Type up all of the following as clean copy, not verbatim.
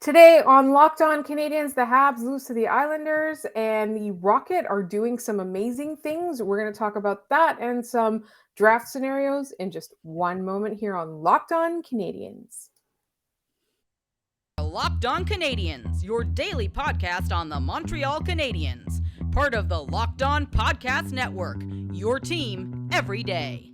Today on Locked On Canadiens, the Habs lose to the Islanders and the Rocket are doing some amazing things. We're going to talk about that and some draft scenarios in just one moment here on Locked On Canadiens. Locked On Canadiens, your daily podcast on the Montreal Canadiens, part of the Locked On Podcast Network, your team every day.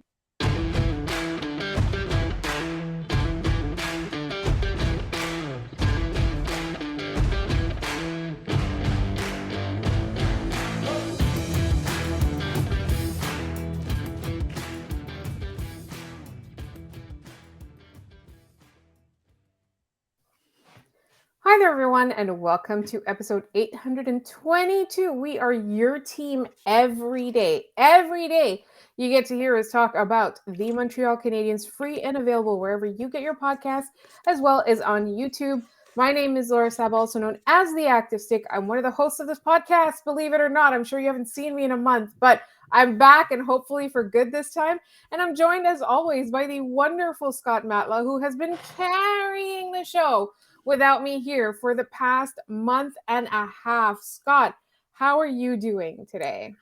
Hi there, everyone, and welcome to episode 822. We are your team every day. Every day, you get to hear us talk about the Montreal Canadiens, free and available wherever you get your podcasts, as well as on YouTube. My name is Laura Sab, also known as The Active Stick. I'm one of the hosts of this podcast, believe it or not. I'm sure you haven't seen me in a month, but I'm back and hopefully for good this time. And I'm joined, as always, by the wonderful Scott Matla, who has been carrying the show without me here for the past month and a half. Scott, how are you doing today?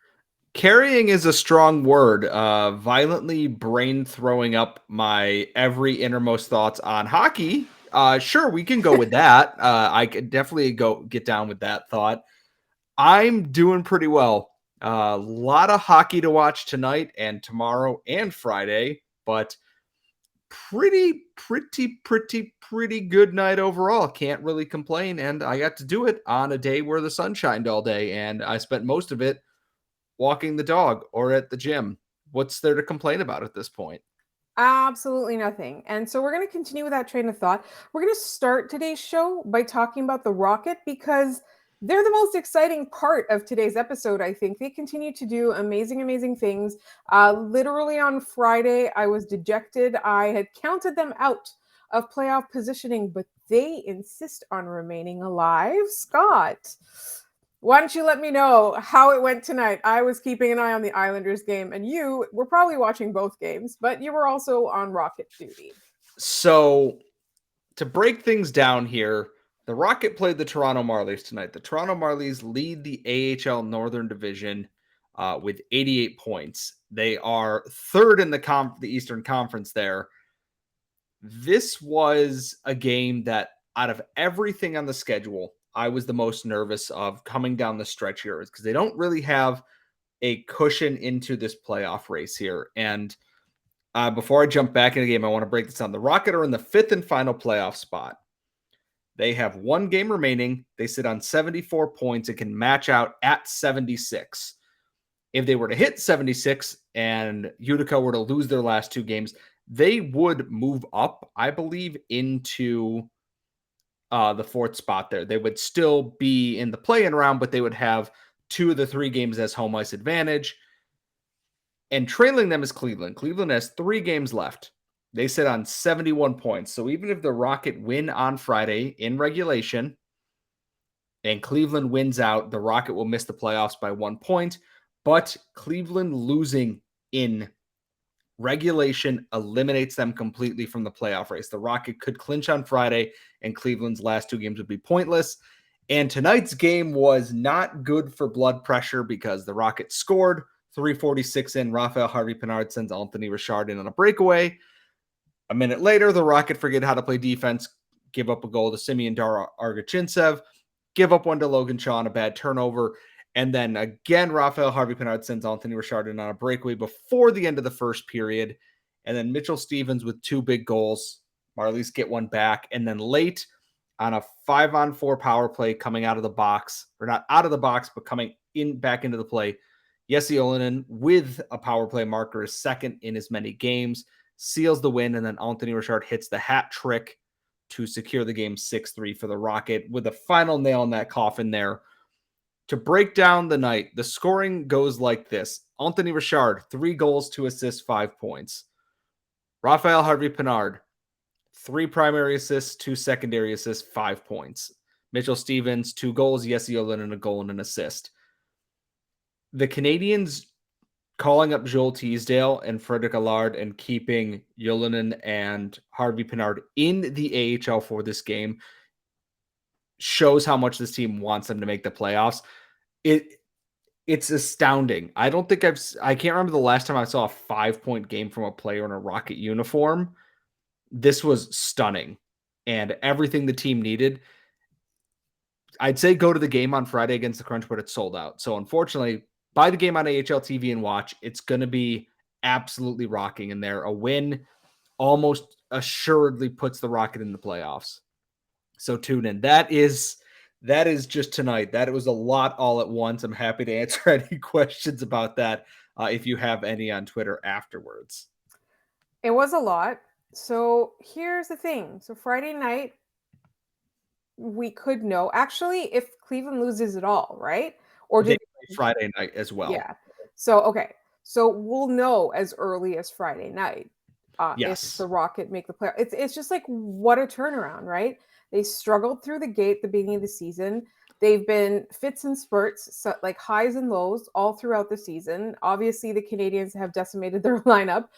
Carrying is a strong word. Violently brain throwing up my every innermost thoughts on hockey. Sure, we can go with that. I could definitely get down with that thought. I'm doing pretty well. A lot of hockey to watch tonight and tomorrow and Friday, but pretty good night overall. Can't really complain. And I got to do it on a day where the sun shined all day, and I spent most of it walking the dog or at the gym. What's there to complain about at this point? Absolutely nothing. And so we're going to continue with that train of thought. We're going to start today's show by talking about the Rocket because they're the most exciting part of today's episode, I think. They continue to do amazing things. Literally on Friday, I was dejected. I had counted them out of playoff positioning, but they insist on remaining alive. Scott, why don't you let me know how it went tonight? I was keeping an eye on the Islanders game, and you were probably watching both games, but you were also on Rocket duty. So, to break things down here, the Rocket played the Toronto Marlies tonight. The Toronto Marlies lead the AHL Northern Division with 88 points. They are third in the Eastern Conference there. This was a game that, out of everything on the schedule, I was the most nervous of coming down the stretch here because they don't really have a cushion into this playoff race here. And before I jump back in the game, I want to break this down. The Rocket are in the fifth and final playoff spot. They have one game remaining. They sit on 74 points and can match out at 76. If they were to hit 76 and Utica were to lose their last two games, they would move up, I believe, into the fourth spot there. They would still be in the play-in round, but they would have two of the three games as home ice advantage. And trailing them is Cleveland. Cleveland has 3 games left. They sit on 71 points. So even if the Rocket win on Friday in regulation and Cleveland wins out, the Rocket will miss the playoffs by 1 point. But Cleveland losing in regulation eliminates them completely from the playoff race. The Rocket could clinch on Friday, and Cleveland's last 2 games would be pointless. And tonight's game was not good for blood pressure because the Rocket scored 3:46 in. Raphael Harvey-Pinard sends Anthony Richard in on a breakaway. A minute later, the Rocket forget how to play defense, give up a goal to Simeon Argachintsev, give up one to Logan Shaw on a bad turnover. And then again, Raphael Harvey-Pinard sends Anthony Richard in on a breakaway before the end of the first period. And then Mitchell Stevens with 2 big goals. Marlies get one back. And then late on a 5-on-4 power play coming out of the box, or not out of the box, but coming in back into the play, Jesse Olonen with a power play marker is second in as many games, seals the win, and then Anthony Richard hits the hat trick to secure the game 6-3 for the Rocket with a final nail in that coffin there. To break down the night, the scoring goes like this. Anthony Richard, 3 goals, 2 assists, 5 points. Raphael Harvey-Pinard, 3 primary assists, 2 secondary assists, 5 points. Mitchell Stevens, 2 goals, Jesse Olonen, a goal and an assist. The Canadiens calling up Joel Teasdale and Frederick Allard and keeping Olonen and Harvey-Pinard in the AHL for this game shows how much this team wants them to make the playoffs. It's astounding. I can't remember the last time I saw a 5-point game from a player in a Rocket uniform. This was stunning, and everything the team needed. I'd say go to the game on Friday against the Crunch, but it's sold out. So unfortunately, buy the game on AHL TV and watch. It's going to be absolutely rocking in there. A win almost assuredly puts the Rocket in the playoffs. So tune in. That is just tonight. That was a lot all at once. I'm happy to answer any questions about that if you have any on Twitter afterwards. It was a lot. So here's the thing. So Friday night, we could know actually if Cleveland loses at all, right? Or They play Friday night as well. Yeah. So okay. So we'll know as early as Friday night Yes. if the Rocket make the playoff. It's just like what a turnaround, right? They struggled through the gate at the beginning of the season. They've been fits and spurts, so like highs and lows all throughout the season. Obviously, the Canadiens have decimated their lineup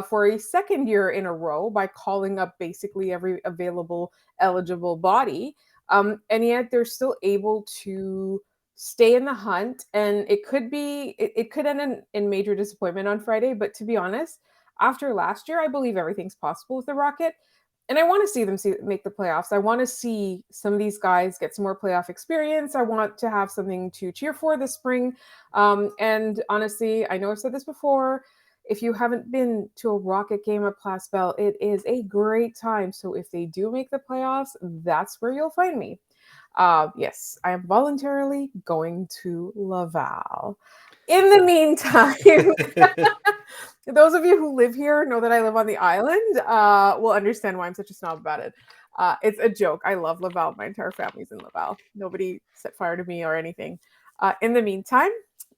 for a second year in a row by calling up basically every available eligible body. And yet they're still able to stay in the hunt. And it could end in major disappointment on Friday. But to be honest, after last year, I believe everything's possible with the Rocket. And I want to see them make the playoffs. I want to see some of these guys get some more playoff experience. I want to have something to cheer for this spring. And honestly, I know I've said this before. If you haven't been to a Rocket game at Place Bell, it is a great time. So if they do make the playoffs, that's where you'll find me. Yes, I am voluntarily going to Laval. In the meantime, those of you who live here know that I live on the island will understand why I'm such a snob about it. It's a joke. I love Laval. My entire family's in Laval. Nobody set fire to me or anything. In the meantime,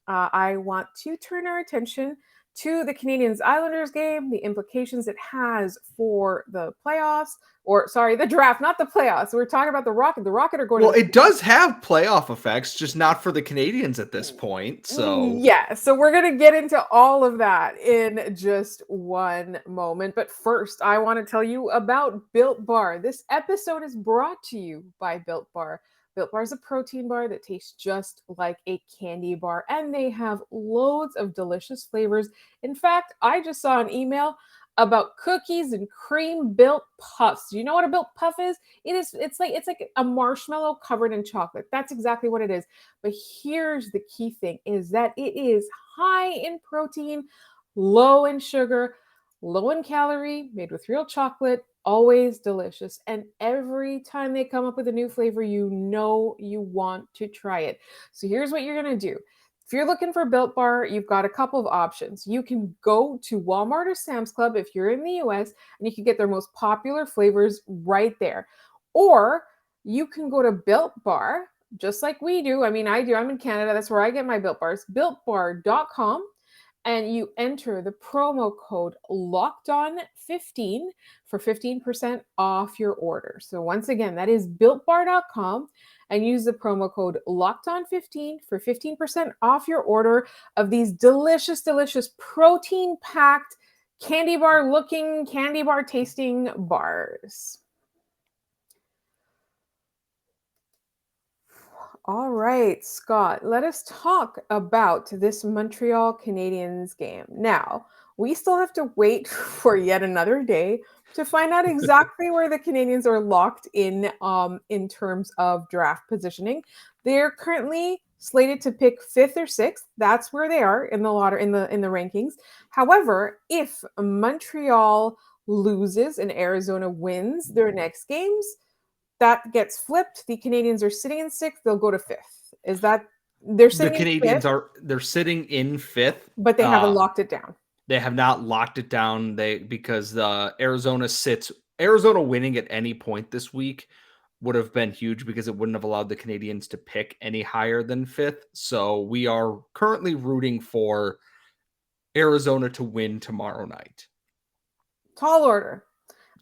I want to turn our attention to the Canadiens Islanders game, the implications it has for the playoffs, the draft, not the playoffs. We're talking about the Rocket. The Rocket are going Well, it does have playoff effects, just not for the Canadiens at this point. So yeah, so we're going to get into all of that in just one moment. But first, I want to tell you about Built Bar. This episode is brought to you by Built Bar. Built Bar is a protein bar that tastes just like a candy bar, and they have loads of delicious flavors. In fact, I just saw an email about cookies and cream Built Puffs. Do you know what a Built Puff is? It's like a marshmallow covered in chocolate. That's exactly what it is. But here's the key thing is that it is high in protein, low in sugar, low in calorie, made with real chocolate, always delicious. And every time they come up with a new flavor, you know you want to try it. So here's what you're going to do. If you're looking for Built Bar, you've got a couple of options. You can go to Walmart or Sam's Club if you're in the US, and you can get their most popular flavors right there. Or you can go to Built Bar, just like we do. I mean, I do. I'm in Canada. That's where I get my Built Bars. BuiltBar.com. And you enter the promo code LOCKEDON15 for 15% off your order. So once again, that is BuiltBar.com, and use the promo code LOCKEDON15 for 15% off your order of these delicious, delicious protein-packed candy bar looking, candy bar tasting bars. All right, Scott, let us talk about this Montreal Canadiens game. Now, we still have to wait for yet another day to find out exactly where the Canadiens are locked in terms of draft positioning. They're currently slated to pick 5th or 6th. That's where they are in the rankings. However, if Montreal loses and Arizona wins their next games, that gets flipped. The Canadiens are sitting in 6th. They'll go to 5th. Is that they're sitting? The Canadiens they're sitting in 5th, but they haven't locked it down. They have not locked it down. Because Arizona winning at any point this week would have been huge because it wouldn't have allowed the Canadiens to pick any higher than 5th. So we are currently rooting for Arizona to win tomorrow night. Tall order.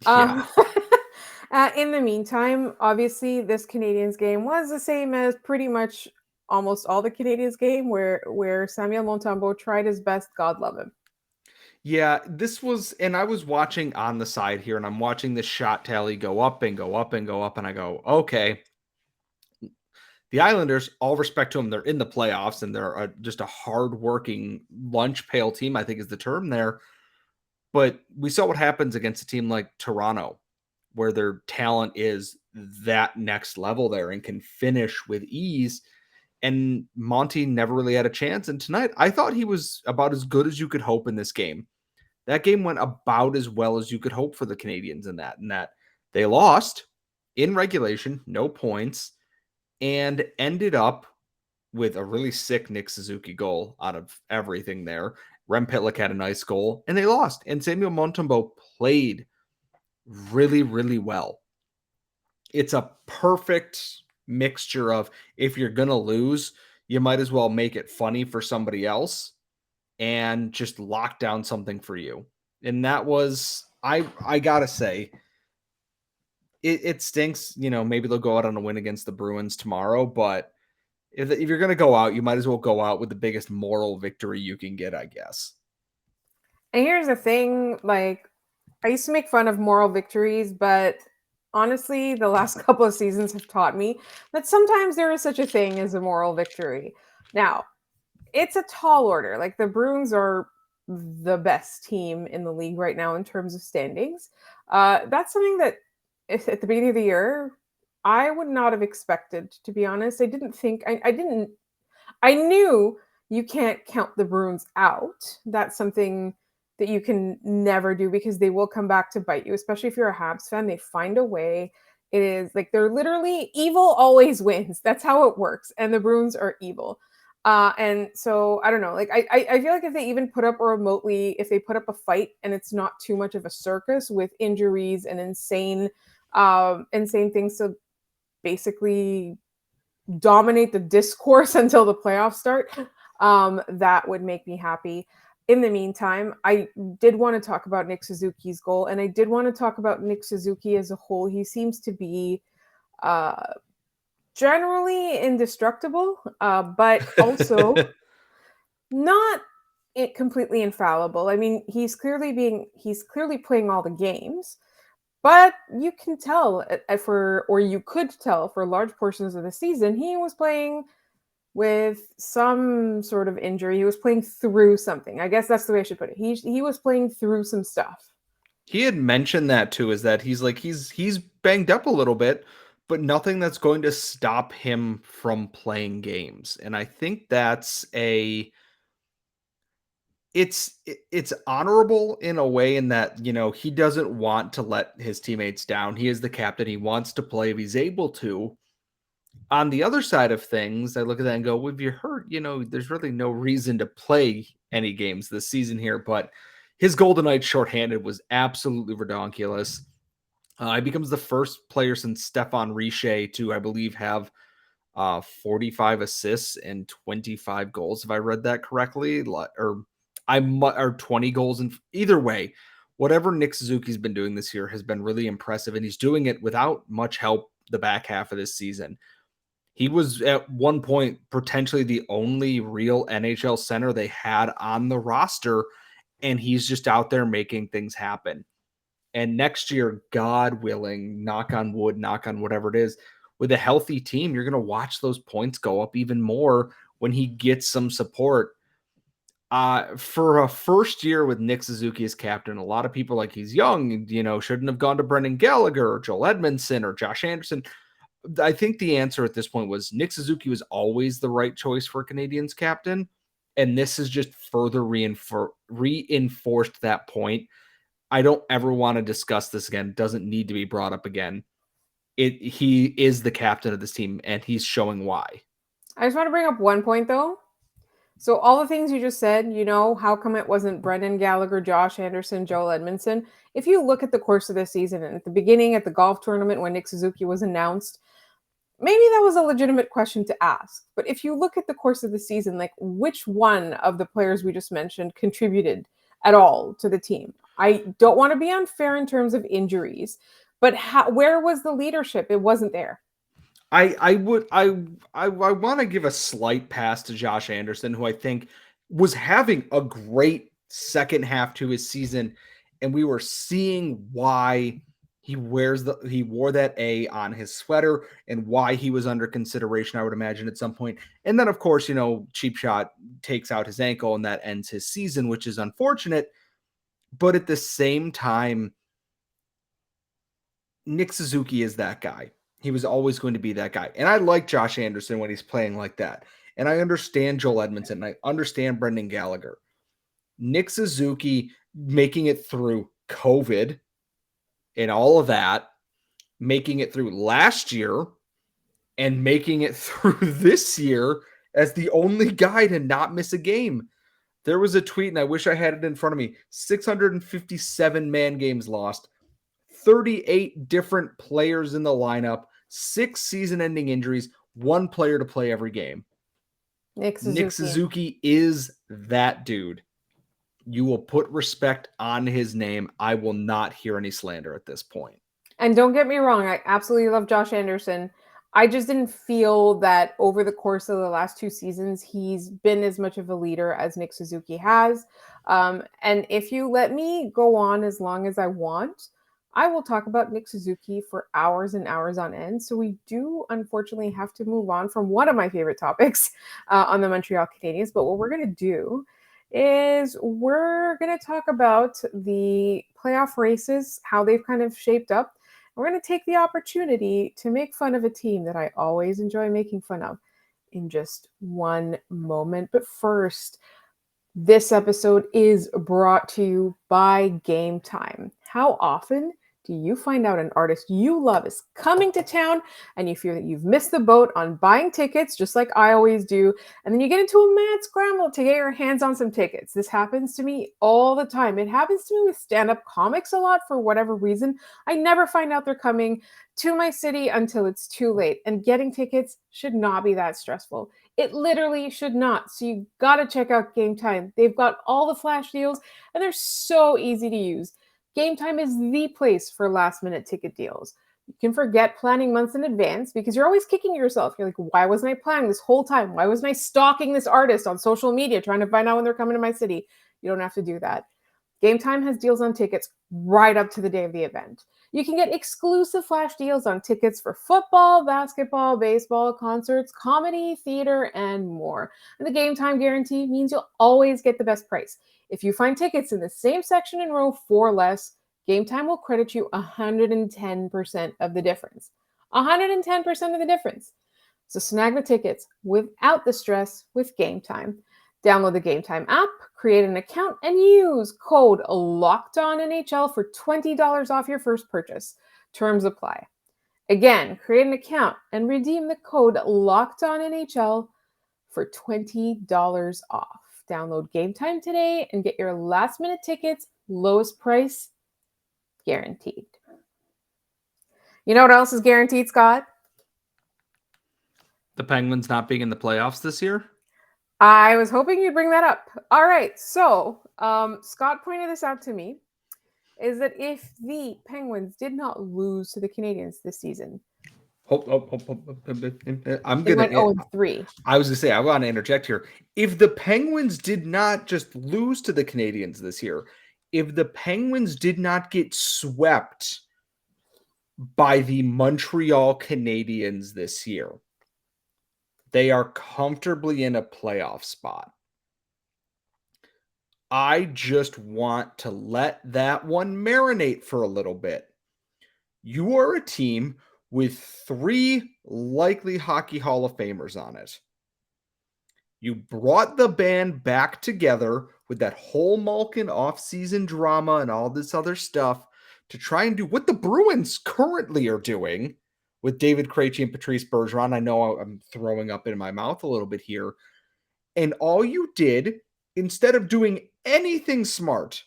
Yeah. In the meantime, obviously, this Canadiens game was the same as pretty much almost all the Canadiens game where Samuel Montembeault tried his best. God love him. Yeah, this was, and I was watching on the side here, and I'm watching the shot tally go up and go up and go up, and I go, okay, The Islanders, all respect to them, they're in the playoffs and they're just a hardworking lunch pail team, I think is the term there. But we saw what happens against a team like Toronto, where their talent is that next level there and can finish with ease. And Monty never really had a chance. And tonight, I thought he was about as good as you could hope in this game. That game went about as well as you could hope for the Canadiens in that they lost in regulation, no points, and ended up with a really sick Nick Suzuki goal out of everything there. Rem Pitlick had a nice goal, and they lost. And Samuel Montembeault played really, really well. It's a perfect mixture of, if you're going to lose, you might as well make it funny for somebody else and just lock down something for you. And that was, I got to say, it stinks. Maybe they'll go out on a win against the Bruins tomorrow, but if you're going to go out, you might as well go out with the biggest moral victory you can get, I guess. And here's the thing, like, I used to make fun of moral victories, but honestly, the last couple of seasons have taught me that sometimes there is such a thing as a moral victory. Now, it's a tall order. Like, the Bruins are the best team in the league right now in terms of standings. That's something that at the beginning of the year, I would not have expected, to be honest. I didn't think, I knew you can't count the Bruins out. That's something that you can never do because they will come back to bite you, especially if you're a Habs fan. They find a way. It is like they're literally evil always wins. That's how it works. And the Bruins are evil. And so I don't know. Like I feel like if they even put up if they put up a fight and it's not too much of a circus with injuries and insane things to basically dominate the discourse until the playoffs start, that would make me happy. In the meantime, I did want to talk about Nick Suzuki's goal, and I did want to talk about Nick Suzuki as a whole. He seems to be generally indestructible, but also not completely infallible. I mean, he's clearly playing all the games, but you can tell you could tell for large portions of the season, he was playing with some sort of injury. He was playing through something. I guess that's the way I should put it. He was playing through some stuff. He had mentioned that too, is that he's banged up a little bit, but nothing that's going to stop him from playing games. And I think that's it's honorable in a way in that, he doesn't want to let his teammates down. He is the captain. He wants to play if he's able to. On the other side of things, I look at that and go, well, if you're hurt, there's really no reason to play any games this season here. But his Golden Knights shorthanded was absolutely redonkulous. He becomes the first player since Stefan Richer to, I believe, have 45 assists and 25 goals, if I read that correctly, or 20 goals. And either way, whatever Nick Suzuki's been doing this year has been really impressive, and he's doing it without much help the back half of this season. He was at one point potentially the only real NHL center they had on the roster, and he's just out there making things happen. And next year, God willing, knock on wood, knock on whatever it is, with a healthy team, you're going to watch those points go up even more when he gets some support. For a first year with Nick Suzuki as captain, a lot of people like he's young, shouldn't have gone to Brendan Gallagher or Joel Edmondson or Josh Anderson. I think the answer at this point was Nick Suzuki was always the right choice for Canadiens captain. And this has just further reinforced that point. I don't ever want to discuss this again. It doesn't need to be brought up again. He is the captain of this team, and he's showing why. I just want to bring up one point, though. So all the things you just said, how come it wasn't Brendan Gallagher, Josh Anderson, Joel Edmondson? If you look at the course of this season, and at the beginning at the golf tournament when Nick Suzuki was announced, maybe that was a legitimate question to ask. But if you look at the course of the season, like, which one of the players we just mentioned contributed at all to the team? I don't want to be unfair in terms of injuries, but where was the leadership? It wasn't there. I want to give a slight pass to Josh Anderson, who I think was having a great second half to his season, and we were seeing why He wore that A on his sweater, and why he was under consideration, I would imagine, at some point. And then, of course, Cheap Shot takes out his ankle, and that ends his season, which is unfortunate. But at the same time, Nick Suzuki is that guy. He was always going to be that guy. And I like Josh Anderson when he's playing like that. And I understand Joel Edmondson, and I understand Brendan Gallagher. Nick Suzuki making it through COVID and all of that, making it through last year and making it through this year as the only guy to not miss a game. There was a tweet, and I wish I had it in front of me, 657 man games lost, 38 different players in the lineup, 6 season-ending injuries, 1 player to play every game. Nick Suzuki is that dude. You will put respect on his name. I will not hear any slander at this point. And don't get me wrong, I absolutely love Josh Anderson. I just didn't feel that over the course of the last 2 seasons, he's been as much of a leader as Nick Suzuki has. And if you let me go on as long as I want, I will talk about Nick Suzuki for hours and hours on end. So we do, unfortunately, have to move on from one of my favorite topics on the Montreal Canadiens. But what we're going to do is we're going to talk about the playoff races, how they've kind of shaped up. We're going to take the opportunity to make fun of a team that I always enjoy making fun of in just one moment. But first, this episode is brought to you by Gametime. How often do you find out an artist you love is coming to town and you fear that you've missed the boat on buying tickets, just like I always do, and then you get into a mad scramble to get your hands on some tickets? This happens to me all the time. It happens to me with stand-up comics a lot for whatever reason. I never find out they're coming to my city until it's too late, and getting tickets should not be that stressful. It literally should not. So you got to check out Gametime. They've got all the flash deals, and they're so easy to use. Gametime is the place for last-minute ticket deals. You can forget planning months in advance because you're always kicking yourself. You're like, why wasn't I planning this whole time? Why wasn't I stalking this artist on social media trying to find out when they're coming to my city? You don't have to do that. Gametime has deals on tickets right up to the day of the event. You can get exclusive flash deals on tickets for football, basketball, baseball, concerts, comedy, theater, and more. And the Gametime guarantee means you'll always get the best price. If you find tickets in the same section and row for less, Gametime will credit you 110% of the difference. 110% of the difference. So snag the tickets without the stress with Gametime. Download the Gametime app, create an account, and use code LOCKEDONNHL for $20 off your first purchase. Terms apply. Again, create an account and redeem the code LOCKEDONNHL for $20 off. Download Gametime today and get your last-minute tickets, lowest price, guaranteed. You know what else is guaranteed, Scott? The Penguins not being in the playoffs this year? I was hoping you'd bring that up. All right, so Scott pointed this out to me, is that if the Penguins did not lose to the Canadiens this season, I'm they gonna. went 0-3. I was gonna say I want to interject here. If the Penguins did not just lose to the Canadiens this year, if the Penguins did not get swept by the Montreal Canadiens this year, they are comfortably in a playoff spot. I just want to let that one marinate for a little bit. You are a team with 3 likely Hockey Hall of Famers on it. You brought the band back together with that whole Malkin offseason drama and all this other stuff to try and do what the Bruins currently are doing with David Krejci and Patrice Bergeron. I know I'm throwing up in my mouth a little bit here. And all you did, instead of doing anything smart,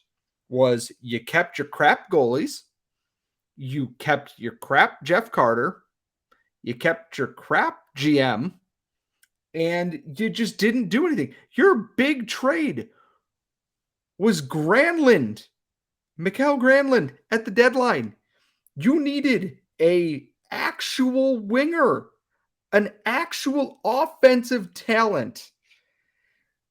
was you kept your crap goalies, you kept your crap Jeff Carter, you kept your crap GM, and you just didn't do anything. Your big trade was Granlund, Mikael Granlund at the deadline. You needed a actual winger, an actual offensive talent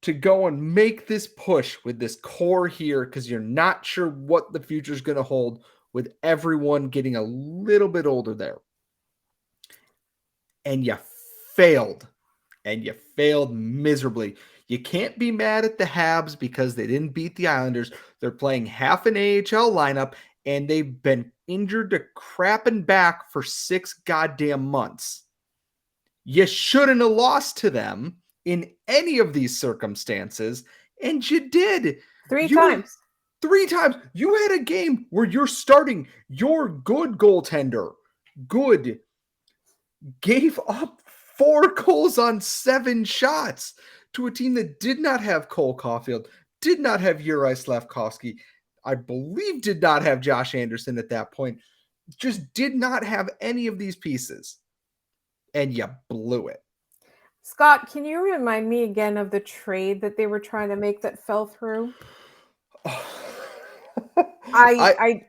to go and make this push with this core here because you're not sure what the future is going to hold with everyone getting a little bit older there. And you failed. And you failed miserably. You can't be mad at the Habs because they didn't beat the Islanders. They're playing half an AHL lineup, and they've been injured to crap and back for 6 goddamn months. You shouldn't have lost to them in any of these circumstances, and you did. Three times. 3 times. You had a game where you're starting your good goaltender, gave up 4 goals on 7 shots to a team that did not have Cole Caulfield, did not have Juraj Slafkovsky, I believe did not have Josh Anderson at that point, just did not have any of these pieces. And you blew it. Scott, can you remind me again of the trade that they were trying to make that fell through? I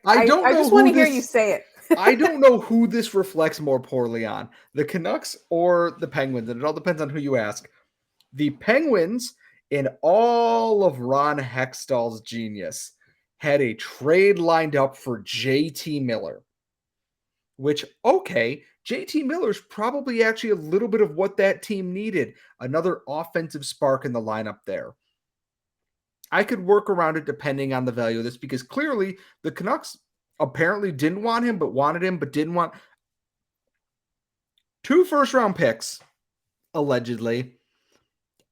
just want to hear you say it. I don't know who this reflects more poorly on, the Canucks or the Penguins, and it all depends on who you ask. The Penguins, in all of Ron Hextall's genius, had a trade lined up for JT Miller, which, okay, JT Miller's probably actually a little bit of what that team needed, another offensive spark in the lineup there. I could work around it depending on the value of this, because clearly the Canucks apparently didn't want him, but wanted him, but didn't want 2 first-round picks, allegedly,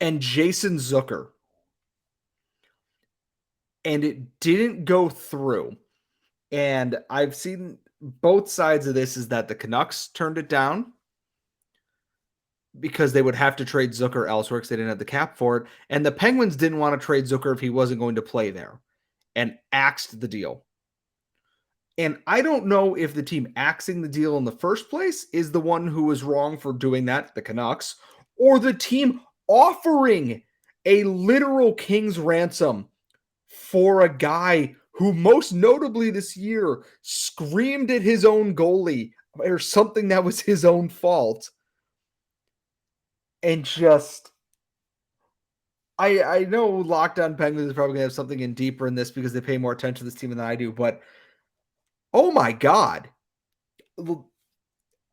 and Jason Zucker. And it didn't go through. And I've seen both sides of this, is that the Canucks turned it down because they would have to trade Zucker elsewhere because they didn't have the cap for it. And the Penguins didn't want to trade Zucker if he wasn't going to play there, and axed the deal. And I don't know if the team axing the deal in the first place is the one who was wrong for doing that, the Canucks, or the team offering a literal king's ransom for a guy who most notably this year screamed at his own goalie or something that was his own fault. And just, I know Locked On Penguins is probably going to have something in deeper in this because they pay more attention to this team than I do, but oh my God,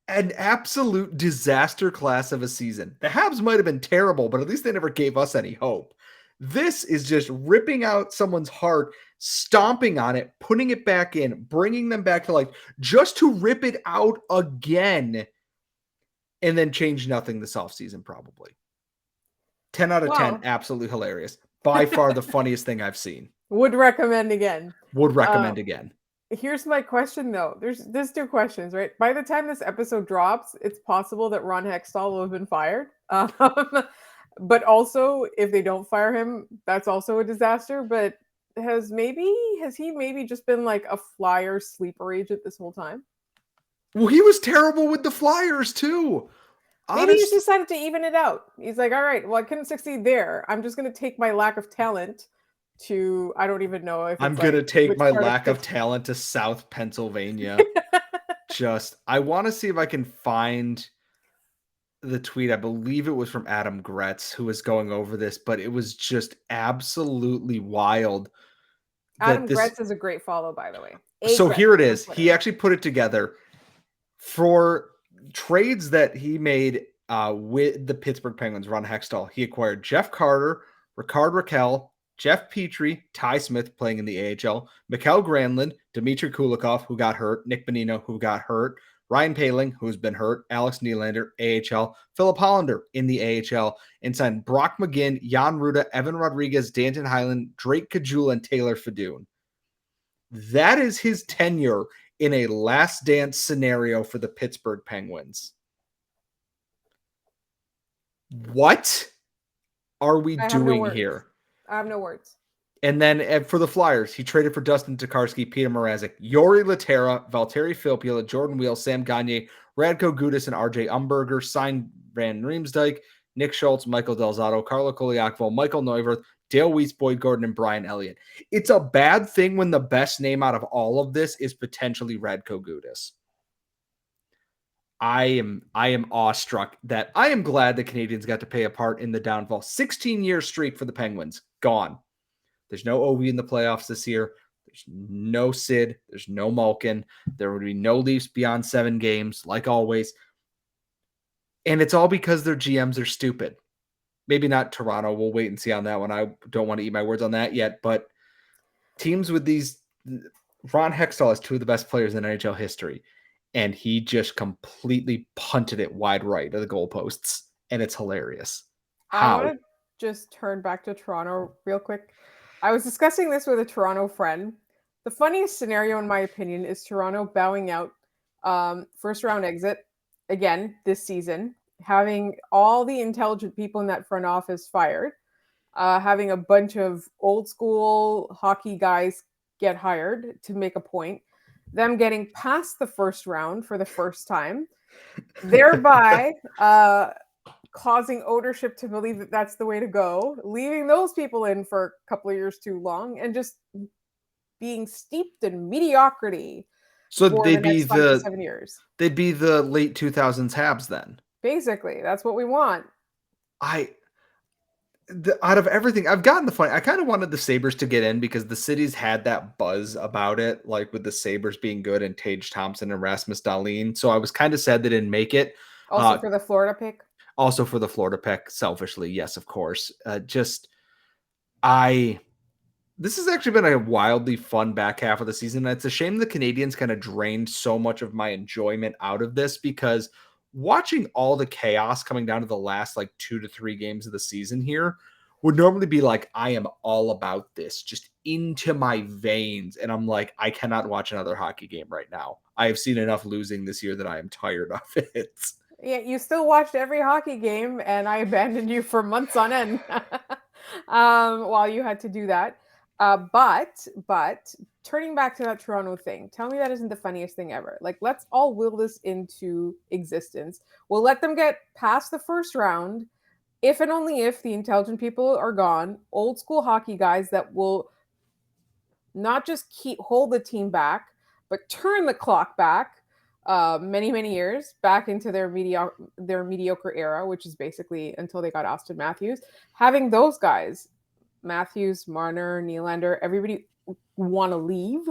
an absolute disaster class of a season. The Habs might have been terrible, but at least they never gave us any hope. This is just ripping out someone's heart, stomping on it, putting it back in, bringing them back to life, just to rip it out again, and then change nothing this offseason probably. 10 out of 10, absolutely hilarious. By far the funniest thing I've seen. Would recommend again. Would recommend again. Here's my question, though. There's 2 questions, right? By the time this episode drops, it's possible that Ron Hextall will have been fired. But also, if they don't fire him, that's also a disaster. But has he maybe just been like a Flyer sleeper agent this whole time? Well, he was terrible with the Flyers too. Maybe he's decided to even it out. He's like, all right, well, I couldn't succeed there. I'm just going to take my lack of talent to, I don't even know if I'm going to take my lack of talent to South Pennsylvania. I want to see if I can find the tweet. I believe it was from Adam Gretz who was going over this, but it was just absolutely wild. Adam Gretz is a great follow, by the way. So here it is. He actually put it together for trades that he made with the Pittsburgh Penguins. Ron Hextall. He acquired Jeff Carter, Ricard Raquel, Jeff Petrie, Ty Smith playing in the AHL, Mikhail Granlund, Dmitry Kulikov, who got hurt, Nick Bonino, who got hurt, Ryan Poehling, who's been hurt, Alex Nylander, AHL, Philip Hollander in the AHL, and signed Brock McGinn, Jan Ruda, Evan Rodriguez, Danton Highland, Drake Caggiula, and Taylor Fadoon. That is his tenure in a last dance scenario for the Pittsburgh Penguins. What are we doing here? I have no words. And then for the Flyers, he traded for Dustin Tokarski, Peter Mrazek, Yori Laterra, Valtteri Filppula, Jordan Wheel, Sam Gagne, Radko Gudas, and RJ Umberger, signed Van Riemsdyk, Nick Schultz, Michael Delzato, Carlo Koliakovo, Michael Neuwirth, Dale Weiss, Boyd Gordon, and Brian Elliott. It's a bad thing when the best name out of all of this is potentially Radko Gudas. I am awestruck that I am glad the Canadiens got to play a part in the downfall. 16-year streak for the Penguins, gone. There's no OV in the playoffs this year. There's no Sid. There's no Malkin. There would be no Leafs beyond 7 games, like always. And it's all because their GMs are stupid. Maybe not Toronto. We'll wait and see on that one. I don't want to eat my words on that yet. But teams with these, Ron Hextall is 2 of the best players in NHL history. And he just completely punted it wide right of the goalposts. And it's hilarious. How? I want to just turn back to Toronto real quick. I was discussing this with a Toronto friend. The funniest scenario, in my opinion, is Toronto bowing out first round exit again this season, having all the intelligent people in that front office fired, having a bunch of old school hockey guys get hired to make a point, them getting past the first round for the first time, thereby causing ownership to believe that that's the way to go, leaving those people in for a couple of years too long, and just being steeped in mediocrity So for they'd the be next 5 to 7 years. They'd be the late 2000s Habs then. Basically, that's what we want. Out of everything, I've gotten the fun. I kind of wanted the Sabres to get in because the city's had that buzz about it, like with the Sabres being good and Tage Thompson and Rasmus Dahlin. So I was kind of sad they didn't make it. Also for the Florida pick. Also for the Florida pick, selfishly, yes, of course. This has actually been a wildly fun back half of the season. It's a shame the Canadiens kind of drained so much of my enjoyment out of this, because watching all the chaos coming down to the last like 2 to 3 games of the season here would normally be like, I am all about this, just into my veins. And I'm like, I cannot watch another hockey game right now. I have seen enough losing this year that I am tired of it. Yeah, you still watched every hockey game, and I abandoned you for months on end while you had to do that. But turning back to that Toronto thing, tell me that isn't the funniest thing ever. Like, let's all will this into existence. We'll let them get past the first round, if and only if the intelligent people are gone. Old school hockey guys that will not just hold the team back, but turn the clock back many years back into their mediocre era, which is basically until they got Austin Matthews. Having those guys, Matthews, Marner, Nylander, everybody want to leave,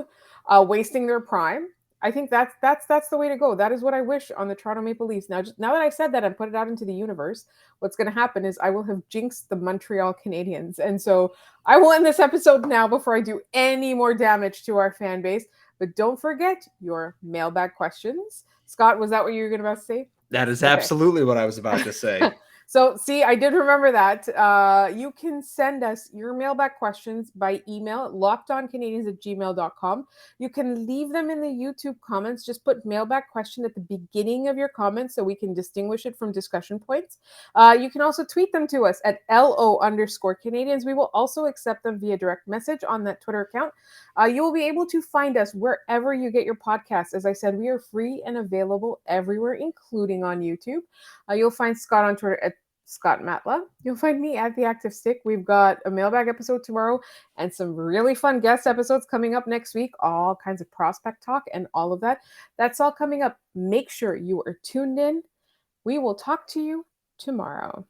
wasting their prime. I think that's the way to go. That is what I wish on the Toronto Maple Leafs. Now that I said that and put it out into the universe, what's going to happen is I will have jinxed the Montreal Canadiens. And so I will end this episode now before I do any more damage to our fan base. But don't forget your mailbag questions. Scott, was that what you were going to say? That is absolutely what I was about to say. So, see, I did remember that. You can send us your mailbag questions by email at lockedoncanadians@gmail.com. You can leave them in the YouTube comments. Just put mailbag question at the beginning of your comments so we can distinguish it from discussion points. You can also tweet them to us at LO_Canadians. We will also accept them via direct message on that Twitter account. You will be able to find us wherever you get your podcasts. As I said, we are free and available everywhere, including on YouTube. You'll find Scott on Twitter at Scott Matla. You'll find me at The Active Stick. We've got a mailbag episode tomorrow and some really fun guest episodes coming up next week. All kinds of prospect talk and all of that. That's all coming up. Make sure you are tuned in. We will talk to you tomorrow.